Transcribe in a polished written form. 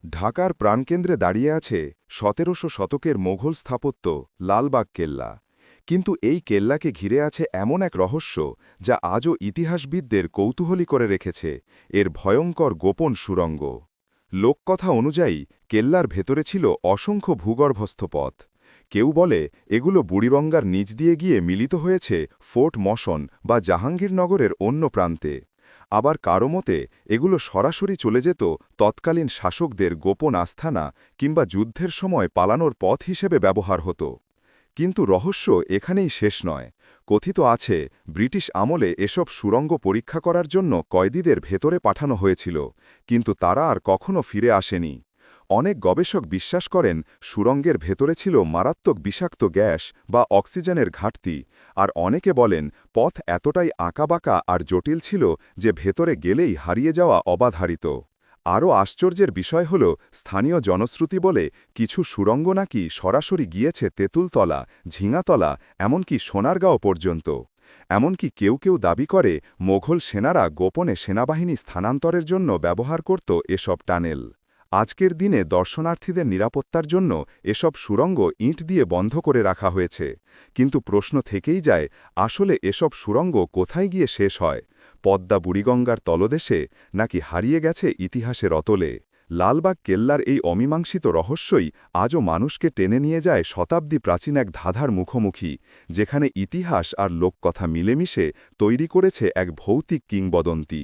ঢাকার প্রাণকেন্দ্রে দাঁড়িয়ে আছে ১৭০০ শতকের মোঘল স্থাপত্য লালবাগ কেল্লা। কিন্তু এই কেল্লাকে ঘিরে আছে এমন এক রহস্য যা আজও ইতিহাসবিদদের কৌতূহলী করে রেখেছে, এর ভয়ঙ্কর গোপন সুড়ঙ্গ। লোককথা অনুযায়ী কেল্লার ভেতরে ছিল অসংখ্য ভূগর্ভস্থ পথ। কেউ বলে এগুলো বুড়িগঙ্গার নিচ দিয়ে গিয়ে মিলিত হয়েছে ফোর্ট মশন বা জাহাঙ্গীরনগরের অন্য প্রান্তে। আবার কারো মতে এগুলো সরাসরি চলে যেত তৎকালীন শাসকদের গোপন আস্থানা কিংবা যুদ্ধের সময় পালানোর পথ হিসেবে ব্যবহার হতো। কিন্তু রহস্য এখানেই শেষ নয়। কথিত আছে ব্রিটিশ আমলে এসব সুড়ঙ্গ পরীক্ষা করার জন্য কয়েদিদের ভেতরে পাঠানো হয়েছিল, কিন্তু তারা আর কখনো ফিরে আসেনি। অনেক গবেষক বিশ্বাস করেন সুড়ঙ্গের ভেতরে ছিল মারাত্মক বিষাক্ত গ্যাস বা অক্সিজেনের ঘাটতি, আর অনেকে বলেন পথ এতটাই আঁকাবাঁকা আর জটিল ছিল যে ভেতরে গেলেই হারিয়ে যাওয়া অবাধারিত। আরও আশ্চর্যের বিষয় হল স্থানীয় জনশ্রুতি বলে কিছু সুড়ঙ্গ নাকি সরাসরি গিয়েছে তেঁতুলতলা, ঝিঙাতলা, এমনকি সোনারগাঁও পর্যন্ত। এমনকি কেউ কেউ দাবি করে মোঘল সেনারা গোপনে সেনাবাহিনী স্থানান্তরের জন্য ব্যবহার করত এসব টানেল। আজকের দিনে দর্শনার্থীদের নিরাপত্তার জন্য এসব সুড়ঙ্গ ইঁট দিয়ে বন্ধ করে রাখা হয়েছে। কিন্তু প্রশ্ন থেকেই যায়, আসলে এসব সুড়ঙ্গ কোথায় গিয়ে শেষ হয়? পদ্মা বুড়িগঙ্গার তলদেশে, নাকি হারিয়ে গেছে ইতিহাসের অতলে? লালবাগ কেল্লার এই অমীমাংসিত রহস্যই আজও মানুষকে টেনে নিয়ে যায় শতাব্দী প্রাচীন এক ধাঁধার মুখোমুখি, যেখানে ইতিহাস আর লোককথা মিলেমিশে তৈরি করেছে এক ভৌতিক কিংবদন্তি।